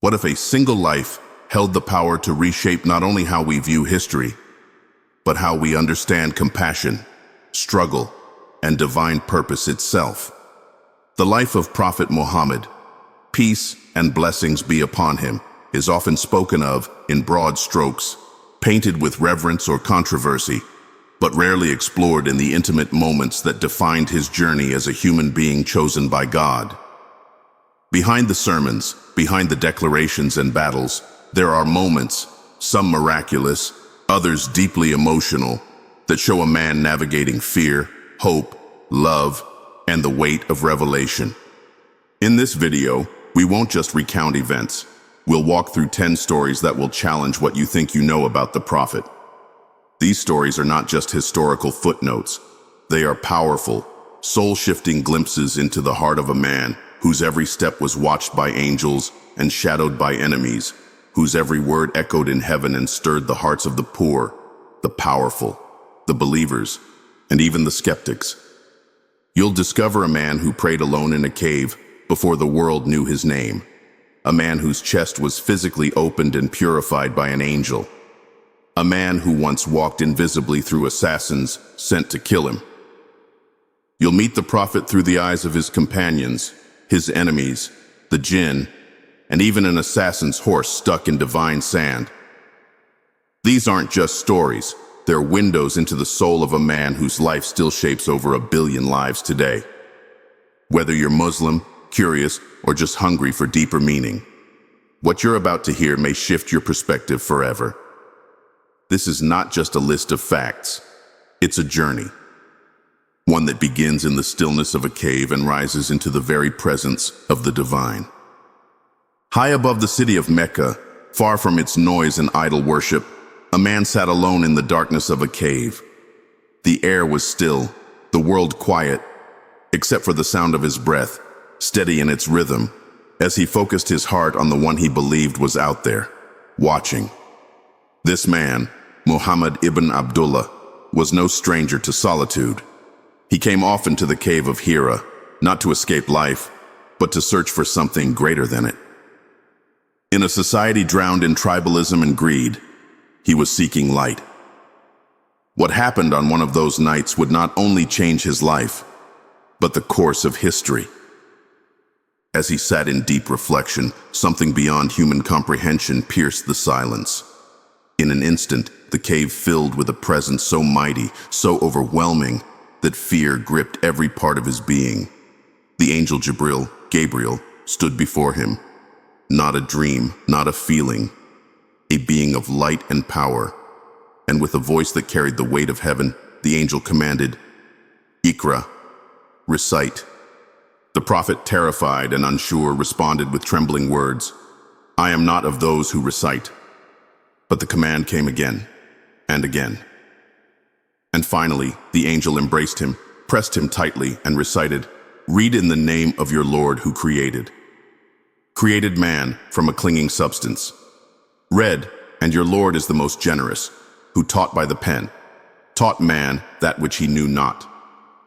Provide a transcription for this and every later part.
What if a single life held the power to reshape not only how we view history, but how we understand compassion, struggle, and divine purpose itself? The life of Prophet Muhammad, peace and blessings be upon him, is often spoken of in broad strokes, painted with reverence or controversy, but rarely explored in the intimate moments that defined his journey as a human being chosen by God. Behind the sermons, behind the declarations and battles, there are moments, some miraculous, others deeply emotional, that show a man navigating fear, hope, love, and the weight of revelation. In this video, we won't just recount events. We'll walk through 10 stories that will challenge what you think you know about the Prophet. These stories are not just historical footnotes. They are powerful, soul-shifting glimpses into the heart of a man whose every step was watched by angels and shadowed by enemies, whose every word echoed in heaven and stirred the hearts of the poor, the powerful, the believers, and even the skeptics. You'll discover a man who prayed alone in a cave before the world knew his name, a man whose chest was physically opened and purified by an angel, a man who once walked invisibly through assassins sent to kill him. You'll meet the Prophet through the eyes of his companions, his enemies, the jinn, and even an assassin's horse stuck in divine sand. These aren't just stories, they're windows into the soul of a man whose life still shapes over 1 billion lives today. Whether you're Muslim, curious, or just hungry for deeper meaning, what you're about to hear may shift your perspective forever. This is not just a list of facts, it's a journey. One that begins in the stillness of a cave and rises into the very presence of the divine. High above the city of Mecca, far from its noise and idol worship, a man sat alone in the darkness of a cave. The air was still, the world quiet, except for the sound of his breath, steady in its rhythm, as he focused his heart on the one he believed was out there, watching. This man, Muhammad ibn Abdullah, was no stranger to solitude. He came often to the cave of Hira, not to escape life, but to search for something greater than it. In a society drowned in tribalism and greed, he was seeking light. What happened on one of those nights would not only change his life, but the course of history. As he sat in deep reflection, something beyond human comprehension pierced the silence. In an instant, the cave filled with a presence so mighty, so overwhelming, that fear gripped every part of his being. The angel Gabriel, stood before him. Not a dream, not a feeling, a being of light and power. And with a voice that carried the weight of heaven, the angel commanded, "Iqra, recite." The prophet, terrified and unsure, responded with trembling words, "I am not of those who recite." But the command came again and again. And finally, the angel embraced him, pressed him tightly, and recited, "Read in the name of your Lord who created man from a clinging substance. Read, and your Lord is the most generous, who taught by the pen, taught man that which he knew not."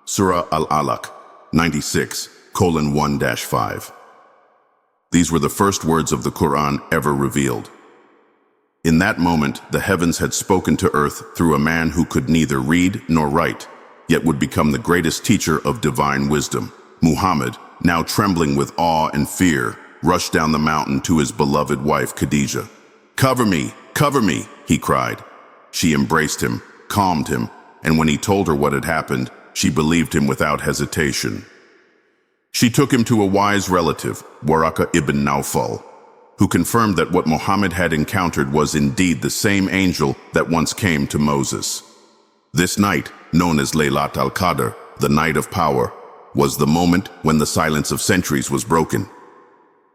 Surah Al-Alaq, 96:1-5. These were the first words of the Quran ever revealed. In that moment, the heavens had spoken to earth through a man who could neither read nor write, yet would become the greatest teacher of divine wisdom. Muhammad, now trembling with awe and fear, rushed down the mountain to his beloved wife Khadijah. Cover me, he cried. She embraced him, calmed him, and when he told her what had happened, she believed him without hesitation. She took him to a wise relative, Waraka ibn Nawfal, who confirmed that what Muhammad had encountered was indeed the same angel that once came to Moses. This night, known as Laylat al-Qadr, the night of power, was the moment when the silence of centuries was broken.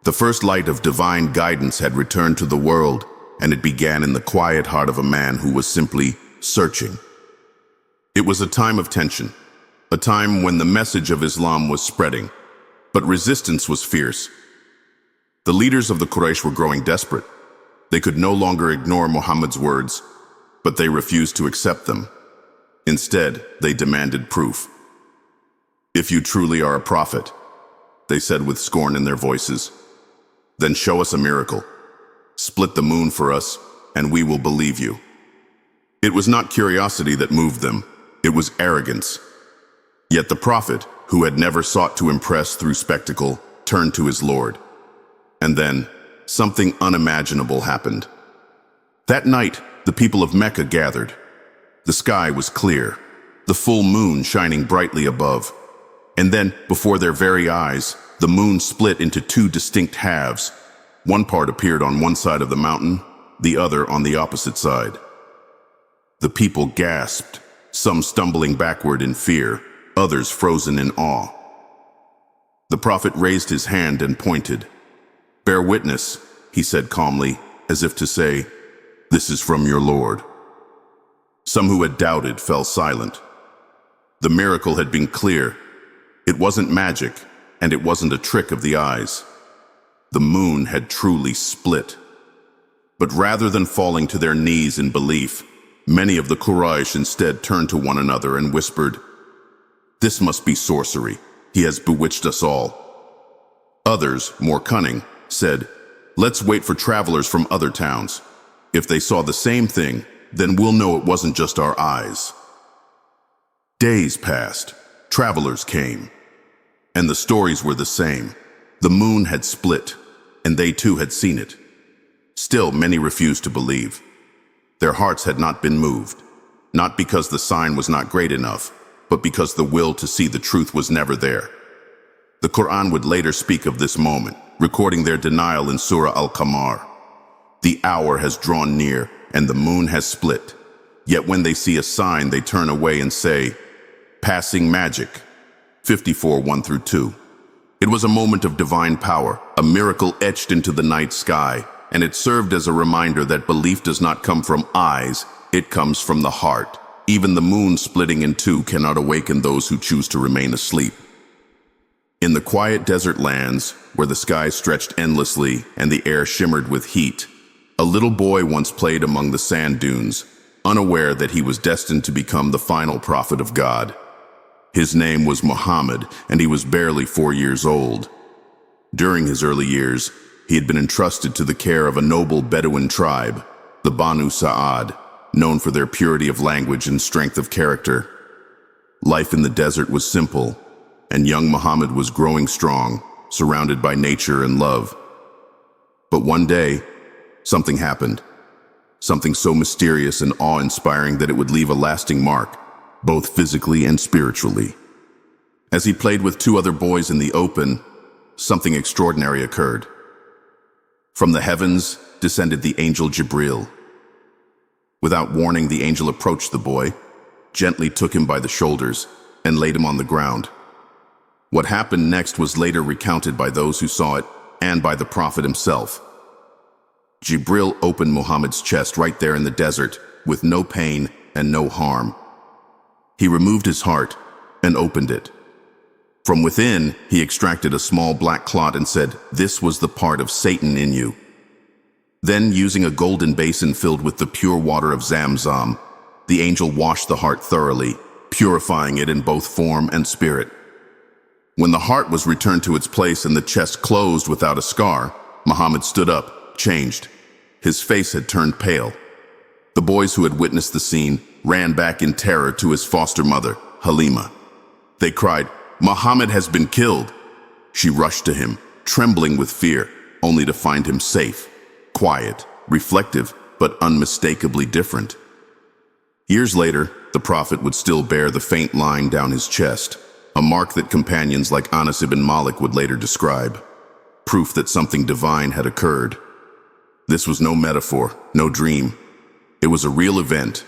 The first light of divine guidance had returned to the world, and it began in the quiet heart of a man who was simply searching. It was a time of tension, a time when the message of Islam was spreading, but resistance was fierce. The leaders of the Quraysh were growing desperate. They could no longer ignore Muhammad's words, but they refused to accept them. Instead, they demanded proof. "If you truly are a prophet," they said with scorn in their voices, Then show us a miracle. Split the moon for us, and we will believe you. It was not curiosity that moved them, it was arrogance. Yet the prophet, who had never sought to impress through spectacle, turned to his Lord. And then, something unimaginable happened. That night, the people of Mecca gathered. The sky was clear, the full moon shining brightly above. And then, before their very eyes, the moon split into two distinct halves. One part appeared on one side of the mountain, the other on the opposite side. The people gasped, some stumbling backward in fear, others frozen in awe. The prophet raised his hand and pointed. "Bear witness," he said calmly, as if to say, "This is from your Lord." Some who had doubted fell silent. The miracle had been clear. It wasn't magic, and it wasn't a trick of the eyes. The moon had truly split. But rather than falling to their knees in belief, many of the Quraysh instead turned to one another and whispered, "This must be sorcery. He has bewitched us all." Others, more cunning, said, "Let's wait for travelers from other towns. If they saw the same thing, then we'll know it wasn't just our eyes." Days passed. Travelers came. And the stories were the same. The moon had split, and they too had seen it. Still, many refused to believe. Their hearts had not been moved, not because the sign was not great enough, but because the will to see the truth was never there. The Quran would later speak of this moment, recording their denial in Surah Al-Qamar. The hour has drawn near, and the moon has split. Yet when they see a sign, they turn away and say, "Passing magic." 54, 1-2. It was a moment of divine power, a miracle etched into the night sky, and it served as a reminder that belief does not come from eyes, it comes from the heart. Even the moon splitting in two cannot awaken those who choose to remain asleep. In the quiet desert lands, where the sky stretched endlessly and the air shimmered with heat, a little boy once played among the sand dunes, unaware that he was destined to become the final prophet of God. His name was Muhammad, and he was barely 4 years old. During his early years, he had been entrusted to the care of a noble Bedouin tribe, the Banu Sa'ad, known for their purity of language and strength of character. Life in the desert was simple, and young Muhammad was growing strong, surrounded by nature and love. But one day, something happened. Something so mysterious and awe-inspiring that it would leave a lasting mark, both physically and spiritually. As he played with 2 other boys in the open, something extraordinary occurred. From the heavens descended the angel Jibril. Without warning, the angel approached the boy, gently took him by the shoulders, and laid him on the ground. What happened next was later recounted by those who saw it and by the prophet himself. Jibril opened Muhammad's chest right there in the desert, with no pain and no harm. He removed his heart and opened it. From within, he extracted a small black clot and said, "This was the part of Satan in you." Then, using a golden basin filled with the pure water of Zamzam, the angel washed the heart thoroughly, purifying it in both form and spirit. When the heart was returned to its place and the chest closed without a scar, Muhammad stood up, changed. His face had turned pale. The boys who had witnessed the scene ran back in terror to his foster mother, Halima. They cried, "Muhammad has been killed." She rushed to him, trembling with fear, only to find him safe, quiet, reflective, but unmistakably different. Years later, the prophet would still bear the faint line down his chest, a mark that companions like Anas ibn Malik would later describe, proof that something divine had occurred. This was no metaphor, no dream. It was a real event,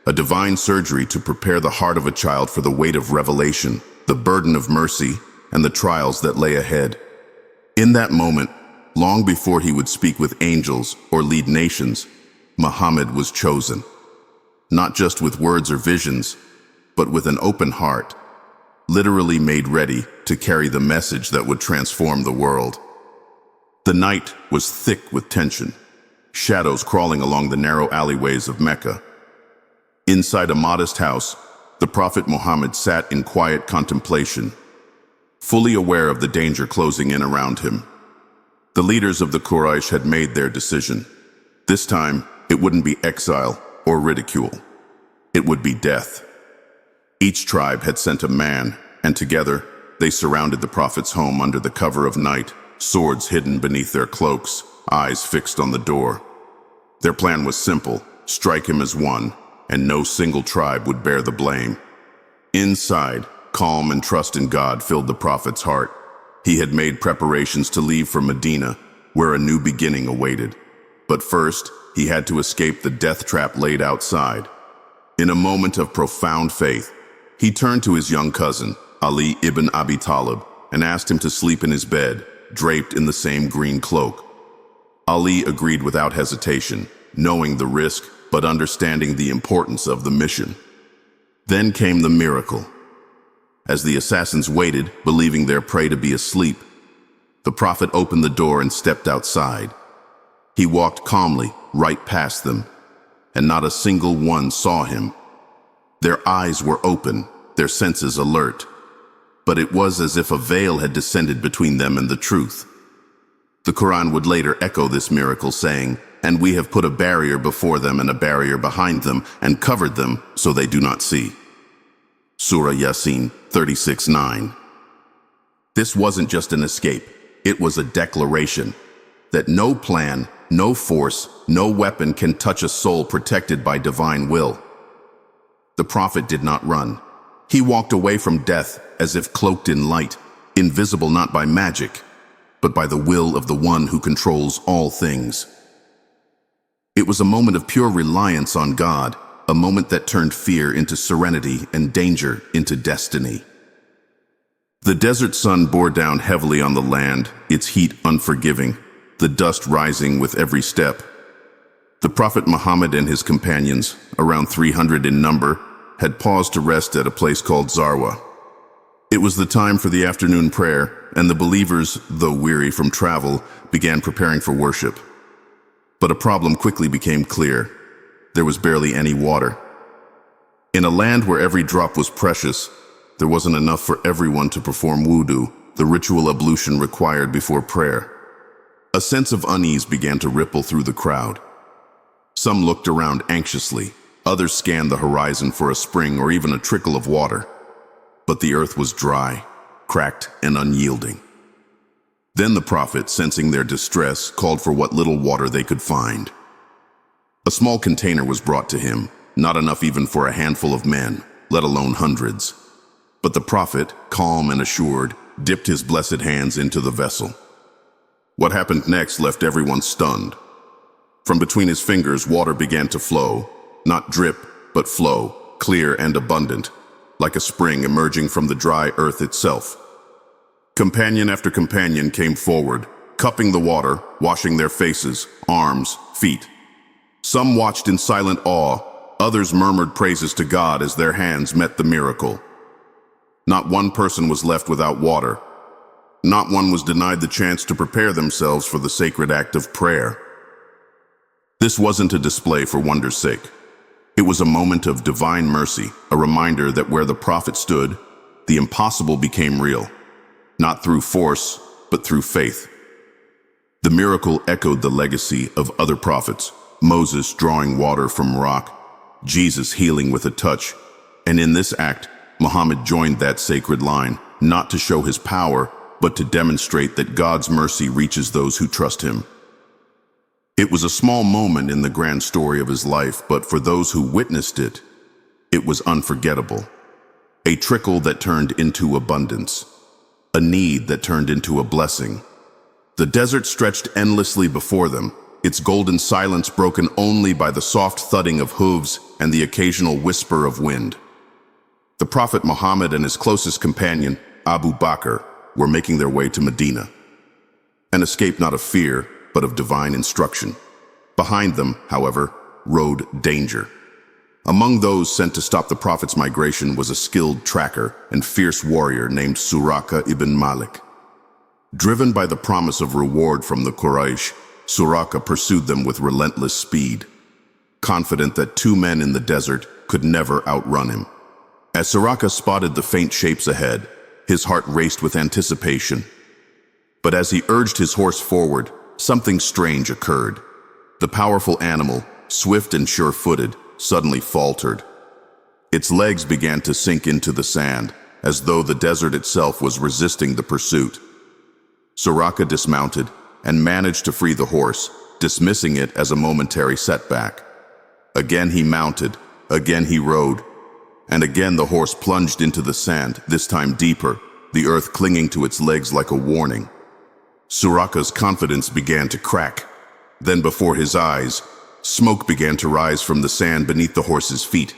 a divine surgery to prepare the heart of a child for the weight of revelation, the burden of mercy, and the trials that lay ahead. In that moment, long before he would speak with angels or lead nations, Muhammad was chosen. Not just with words or visions, but with an open heart, literally made ready to carry the message that would transform the world. The night was thick with tension, shadows crawling along the narrow alleyways of Mecca. Inside a modest house, the Prophet Muhammad sat in quiet contemplation, fully aware of the danger closing in around him. The leaders of the Quraysh had made their decision. This time, it wouldn't be exile or ridicule. It would be death. Each tribe had sent a man, and together, they surrounded the prophet's home under the cover of night, swords hidden beneath their cloaks, eyes fixed on the door. Their plan was simple: strike him as one, and no single tribe would bear the blame. Inside, calm and trust in God filled the prophet's heart. He had made preparations to leave for Medina, where a new beginning awaited. But first, he had to escape the death trap laid outside. In a moment of profound faith, he turned to his young cousin, Ali ibn Abi Talib, and asked him to sleep in his bed, draped in the same green cloak. Ali agreed without hesitation, knowing the risk but understanding the importance of the mission. Then came the miracle. As the assassins waited, believing their prey to be asleep, the prophet opened the door and stepped outside. He walked calmly right past them, and not a single one saw him. Their eyes were open, their senses alert, but it was as if a veil had descended between them and the truth. The Quran would later echo this miracle, saying, "And we have put a barrier before them and a barrier behind them, and covered them so they do not see." Surah Yasin 36:9. This wasn't just an escape, it was a declaration that no plan, no force, no weapon can touch a soul protected by divine will. The prophet did not run. He walked away from death as if cloaked in light, invisible not by magic, but by the will of the one who controls all things. It was a moment of pure reliance on God, a moment that turned fear into serenity and danger into destiny. The desert sun bore down heavily on the land, its heat unforgiving, the dust rising with every step. The Prophet Muhammad and his companions, around 300 in number, had paused to rest at a place called Zarwa. It was the time for the afternoon prayer, and the believers, though weary from travel, began preparing for worship. But a problem quickly became clear. There was barely any water. In a land where every drop was precious, there wasn't enough for everyone to perform wudu, the ritual ablution required before prayer. A sense of unease began to ripple through the crowd. Some looked around anxiously, others scanned the horizon for a spring or even a trickle of water. But the earth was dry, cracked, and unyielding. Then the prophet, sensing their distress, called for what little water they could find. A small container was brought to him, not enough even for a handful of men, let alone hundreds. But the prophet, calm and assured, dipped his blessed hands into the vessel. What happened next left everyone stunned. From between his fingers, water began to flow, not drip, but flow, clear and abundant, like a spring emerging from the dry earth itself. Companion after companion came forward, cupping the water, washing their faces, arms, feet. Some watched in silent awe, others murmured praises to God as their hands met the miracle. Not one person was left without water. Not one was denied the chance to prepare themselves for the sacred act of prayer. This wasn't a display for wonder's sake. It was a moment of divine mercy, a reminder that where the prophet stood, the impossible became real, not through force, but through faith. The miracle echoed the legacy of other prophets, Moses drawing water from rock, Jesus healing with a touch, and in this act, Muhammad joined that sacred line, not to show his power, but to demonstrate that God's mercy reaches those who trust him. It was a small moment in the grand story of his life, but for those who witnessed it, it was unforgettable. A trickle that turned into abundance, a need that turned into a blessing. The desert stretched endlessly before them, its golden silence broken only by the soft thudding of hooves and the occasional whisper of wind. The Prophet Muhammad and his closest companion, Abu Bakr, were making their way to Medina. An escape not of fear, but of divine instruction. Behind them, however, rode danger. Among those sent to stop the Prophet's migration was a skilled tracker and fierce warrior named Suraka ibn Malik. Driven by the promise of reward from the Quraysh, Suraka pursued them with relentless speed, confident that two men in the desert could never outrun him. As Suraka spotted the faint shapes ahead, his heart raced with anticipation. But as he urged his horse forward, something strange occurred. The powerful animal, swift and sure-footed, suddenly faltered. Its legs began to sink into the sand, as though the desert itself was resisting the pursuit. Suraka dismounted and managed to free the horse, dismissing it as a momentary setback. Again he mounted, again he rode, and again the horse plunged into the sand, this time deeper, the earth clinging to its legs like a warning. Suraka's confidence began to crack. Then before his eyes, smoke began to rise from the sand beneath the horse's feet.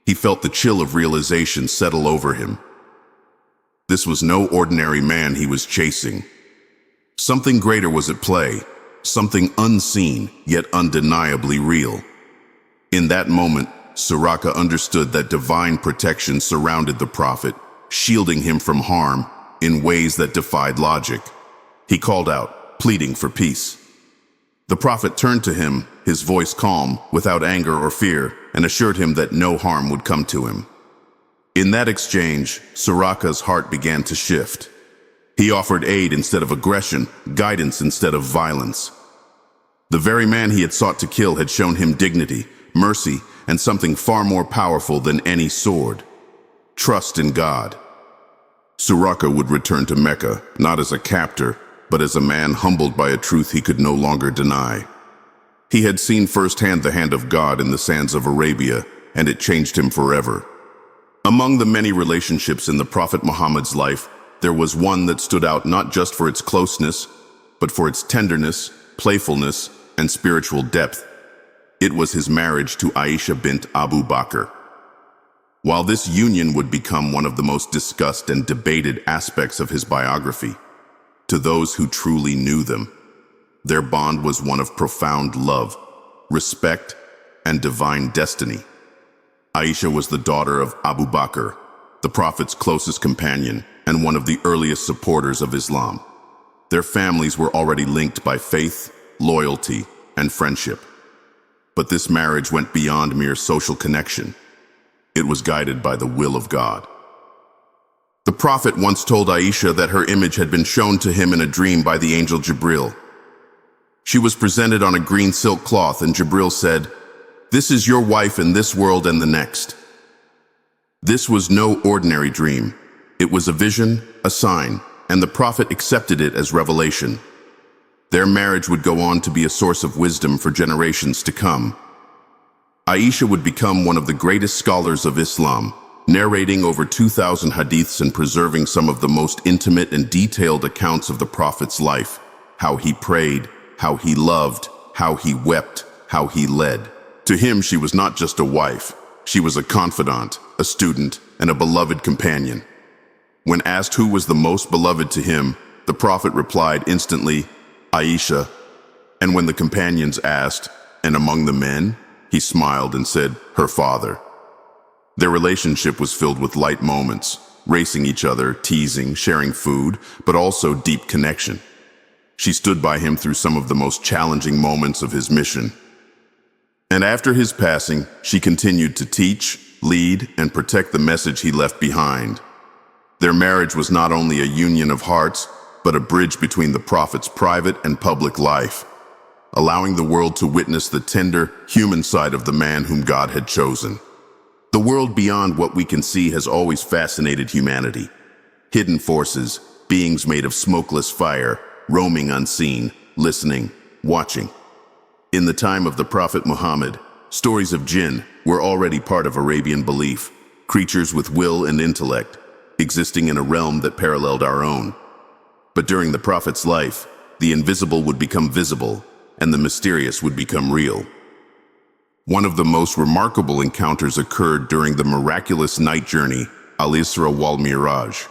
He felt the chill of realization settle over him. This was no ordinary man he was chasing. Something greater was at play, something unseen yet undeniably real. In that moment, Suraka understood that divine protection surrounded the prophet, shielding him from harm in ways that defied logic. He called out, pleading for peace. The prophet turned to him, his voice calm, without anger or fear, and assured him that no harm would come to him. In that exchange, Suraka's heart began to shift. He offered aid instead of aggression, guidance instead of violence. The very man he had sought to kill had shown him dignity, mercy, and something far more powerful than any sword: trust in God. Suraka would return to Mecca, not as a captor, but as a man humbled by a truth he could no longer deny. He had seen firsthand the hand of God in the sands of Arabia, and it changed him forever. Among the many relationships in the Prophet Muhammad's life, there was one that stood out not just for its closeness, but for its tenderness, playfulness, and spiritual depth. It was his marriage to Aisha bint Abu Bakr. While this union would become one of the most discussed and debated aspects of his biography, to those who truly knew them, their bond was one of profound love, respect, and divine destiny. Aisha was the daughter of Abu Bakr, the Prophet's closest companion and one of the earliest supporters of Islam. Their families were already linked by faith, loyalty, and friendship. But this marriage went beyond mere social connection. It was guided by the will of God. The Prophet once told Aisha that her image had been shown to him in a dream by the angel Jibril. She was presented on a green silk cloth, and Jibril said, "This is your wife in this world and the next." This was no ordinary dream. It was a vision, a sign, and the Prophet accepted it as revelation. Their marriage would go on to be a source of wisdom for generations to come. Aisha would become one of the greatest scholars of Islam, narrating over 2,000 hadiths and preserving some of the most intimate and detailed accounts of the Prophet's life: how he prayed, how he loved, how he wept, how he led. To him, she was not just a wife. She was a confidant, a student, and a beloved companion. When asked who was the most beloved to him, the Prophet replied instantly, "Aisha." And when the companions asked, "And among the men?" he smiled and said, "Her father." Their relationship was filled with light moments, racing each other, teasing, sharing food, but also deep connection. She stood by him through some of the most challenging moments of his mission. And after his passing, she continued to teach, lead, and protect the message he left behind. Their marriage was not only a union of hearts, but a bridge between the Prophet's private and public life, allowing the world to witness the tender, human side of the man whom God had chosen. The world beyond what we can see has always fascinated humanity. Hidden forces, beings made of smokeless fire, roaming unseen, listening, watching. In the time of the Prophet Muhammad, stories of jinn were already part of Arabian belief, creatures with will and intellect, existing in a realm that paralleled our own. But during the Prophet's life, the invisible would become visible, and the mysterious would become real. One of the most remarkable encounters occurred during the miraculous night journey, Al-Isra wal-Miraj.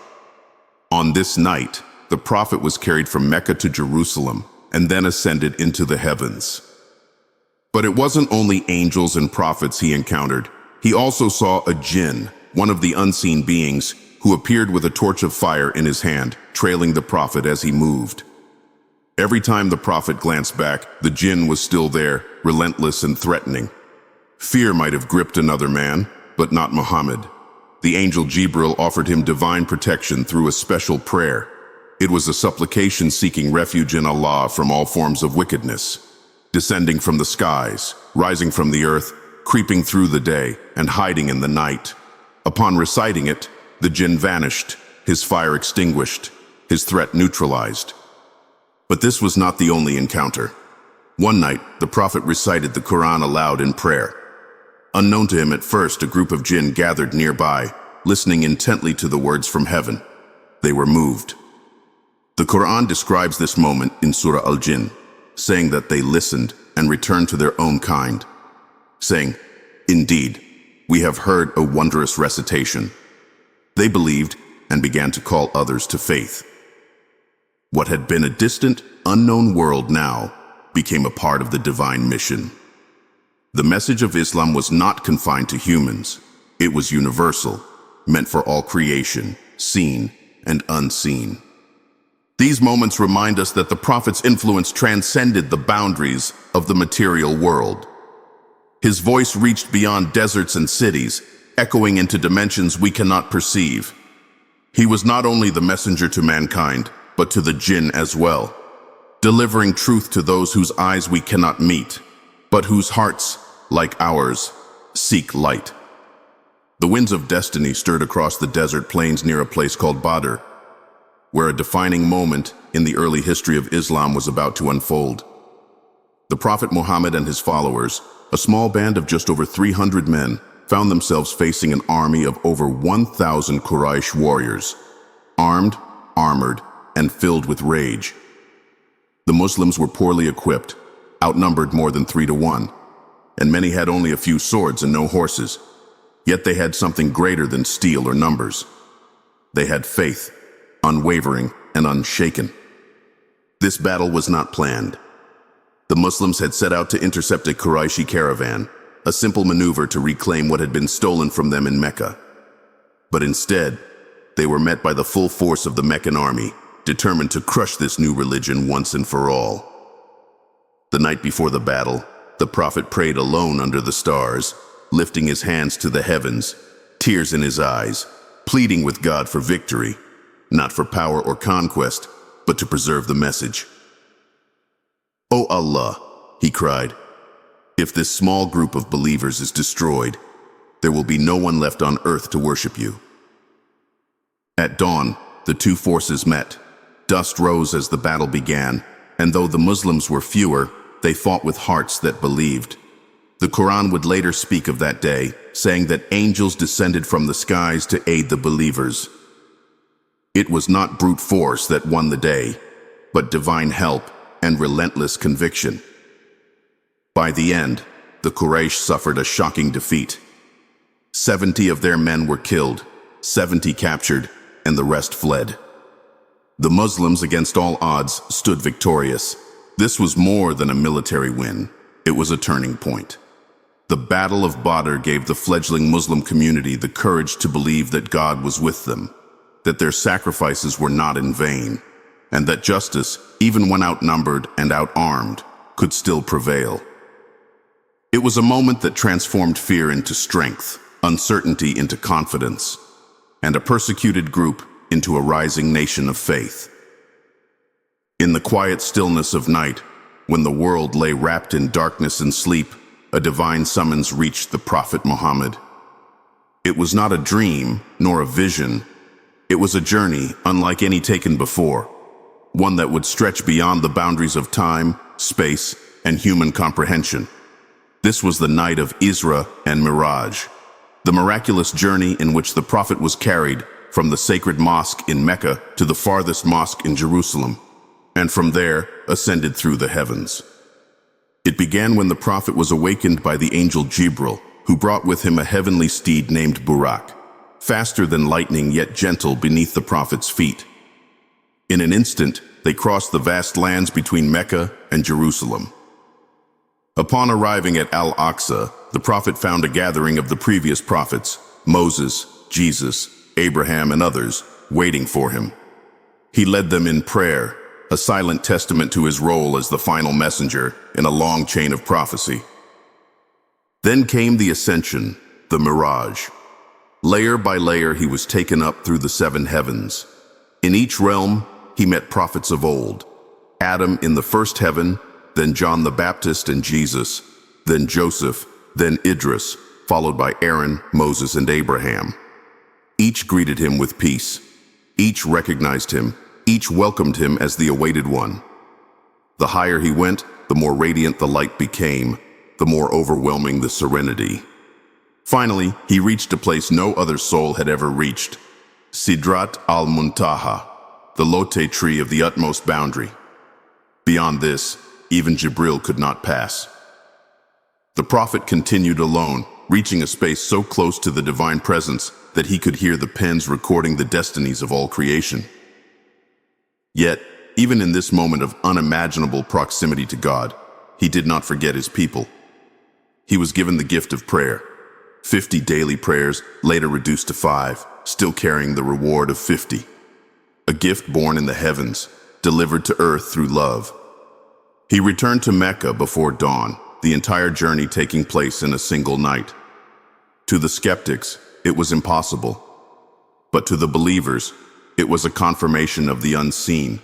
On this night, the Prophet was carried from Mecca to Jerusalem and then ascended into the heavens. But it wasn't only angels and prophets he encountered. He also saw a jinn, one of the unseen beings, who appeared with a torch of fire in his hand, trailing the Prophet as he moved. Every time the Prophet glanced back, the jinn was still there, relentless and threatening. Fear might have gripped another man, but not Muhammad. The angel Jibril offered him divine protection through a special prayer. It was a supplication seeking refuge in Allah from all forms of wickedness, descending from the skies, rising from the earth, creeping through the day, and hiding in the night. Upon reciting it, the jinn vanished, his fire extinguished, his threat neutralized. But this was not the only encounter. One night, the Prophet recited the Quran aloud in prayer. Unknown to him at first, a group of jinn gathered nearby, listening intently to the words from heaven. They were moved. The Quran describes this moment in Surah Al-Jinn, saying that they listened and returned to their own kind, saying, "Indeed, we have heard a wondrous recitation." They believed and began to call others to faith. What had been a distant, unknown world now became a part of the divine mission. The message of Islam was not confined to humans. It was universal, meant for all creation, seen and unseen. These moments remind us that the Prophet's influence transcended the boundaries of the material world. His voice reached beyond deserts and cities, echoing into dimensions we cannot perceive. He was not only the messenger to mankind, but to the jinn as well, delivering truth to those whose eyes we cannot meet, but whose hearts, like ours, seek light. The winds of destiny stirred across the desert plains near a place called Badr, where a defining moment in the early history of Islam was about to unfold. The Prophet Muhammad and his followers, a small band of just over 300 men, found themselves facing an army of over 1,000 Quraysh warriors, armed, armored, and filled with rage. The Muslims were poorly equipped, outnumbered more than 3 to 1, and many had only a few swords and no horses. Yet they had something greater than steel or numbers. They had faith, unwavering and unshaken. This battle was not planned. The Muslims had set out to intercept a Qurayshi caravan, a simple maneuver to reclaim what had been stolen from them in Mecca. But instead, they were met by the full force of the Meccan army, determined to crush this new religion once and for all. The night before the battle, the Prophet prayed alone under the stars, lifting his hands to the heavens, tears in his eyes, pleading with God for victory, not for power or conquest, but to preserve the message. "O Allah," he cried, "if this small group of believers is destroyed, there will be no one left on earth to worship you." At dawn, the two forces met. Dust rose as the battle began, and though the Muslims were fewer, they fought with hearts that believed. The Quran would later speak of that day, saying that angels descended from the skies to aid the believers. It was not brute force that won the day, but divine help and relentless conviction. By the end, the Quraysh suffered a shocking defeat. 70 of their men were killed, 70 captured, and the rest fled. The Muslims, against all odds, stood victorious. This was more than a military win. It was a turning point. The Battle of Badr gave the fledgling Muslim community the courage to believe that God was with them, that their sacrifices were not in vain, and that justice, even when outnumbered and outarmed, could still prevail. It was a moment that transformed fear into strength, uncertainty into confidence, and a persecuted group into a rising nation of faith. In the quiet stillness of night, when the world lay wrapped in darkness and sleep, a divine summons reached the Prophet Muhammad. It was not a dream, nor a vision. It was a journey unlike any taken before, one that would stretch beyond the boundaries of time, space, and human comprehension. This was the night of Isra and Miraj, the miraculous journey in which the Prophet was carried from the sacred mosque in Mecca to the farthest mosque in Jerusalem, and from there ascended through the heavens. It began when the Prophet was awakened by the angel Jibril, who brought with him a heavenly steed named Burak, faster than lightning yet gentle beneath the Prophet's feet. In an instant, they crossed the vast lands between Mecca and Jerusalem. Upon arriving at Al-Aqsa, the Prophet found a gathering of the previous prophets, Moses, Jesus, Abraham, and others, waiting for him. He led them in prayer, a silent testament to his role as the final messenger in a long chain of prophecy. Then came the ascension, the Miraj. Layer by layer, he was taken up through the 7 heavens. In each realm, he met prophets of old. Adam in the first heaven, then John the Baptist and Jesus, then Joseph, then Idris, followed by Aaron, Moses, and Abraham. Each greeted him with peace. Each recognized him. Each welcomed him as the awaited one. The higher he went, the more radiant the light became, the more overwhelming the serenity. Finally, he reached a place no other soul had ever reached, Sidrat al-Muntaha, the Lote tree of the utmost boundary. Beyond this, even Jibril could not pass. The prophet continued alone, reaching a space so close to the divine presence that he could hear the pens recording the destinies of all creation. Yet, even in this moment of unimaginable proximity to God, he did not forget his people. He was given the gift of prayer, 50 daily prayers, later reduced to 5, still carrying the reward of 50. A gift born in the heavens, delivered to earth through love. He returned to Mecca before dawn, the entire journey taking place in a single night. To the skeptics, it was impossible. But to the believers, it was a confirmation of the unseen,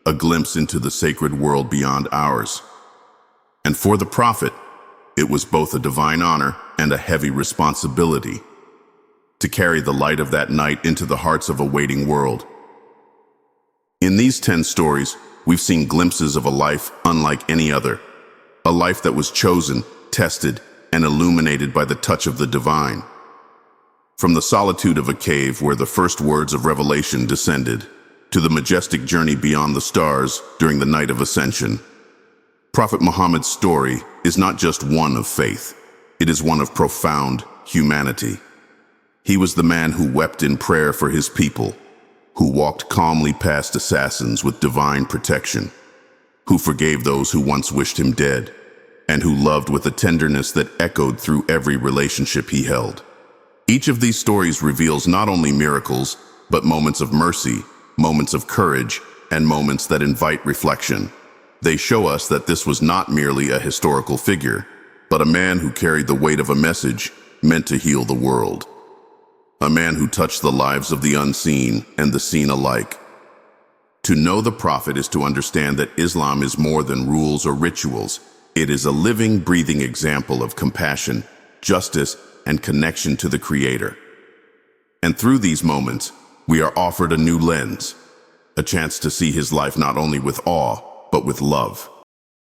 a glimpse into the sacred world beyond ours. And for the prophet, it was both a divine honor and a heavy responsibility to carry the light of that night into the hearts of a waiting world. In these 10 stories, we've seen glimpses of a life unlike any other, a life that was chosen, tested, and illuminated by the touch of the divine. From the solitude of a cave where the first words of revelation descended, to the majestic journey beyond the stars during the night of ascension, Prophet Muhammad's story is not just one of faith, it is one of profound humanity. He was the man who wept in prayer for his people, who walked calmly past assassins with divine protection, who forgave those who once wished him dead, and who loved with a tenderness that echoed through every relationship he held. Each of these stories reveals not only miracles, but moments of mercy, moments of courage, and moments that invite reflection. They show us that this was not merely a historical figure, but a man who carried the weight of a message meant to heal the world. A man who touched the lives of the unseen and the seen alike. To know the prophet is to understand that Islam is more than rules or rituals. It is a living, breathing example of compassion, justice, and connection to the Creator. And through these moments, we are offered a new lens, a chance to see his life not only with awe, but with love.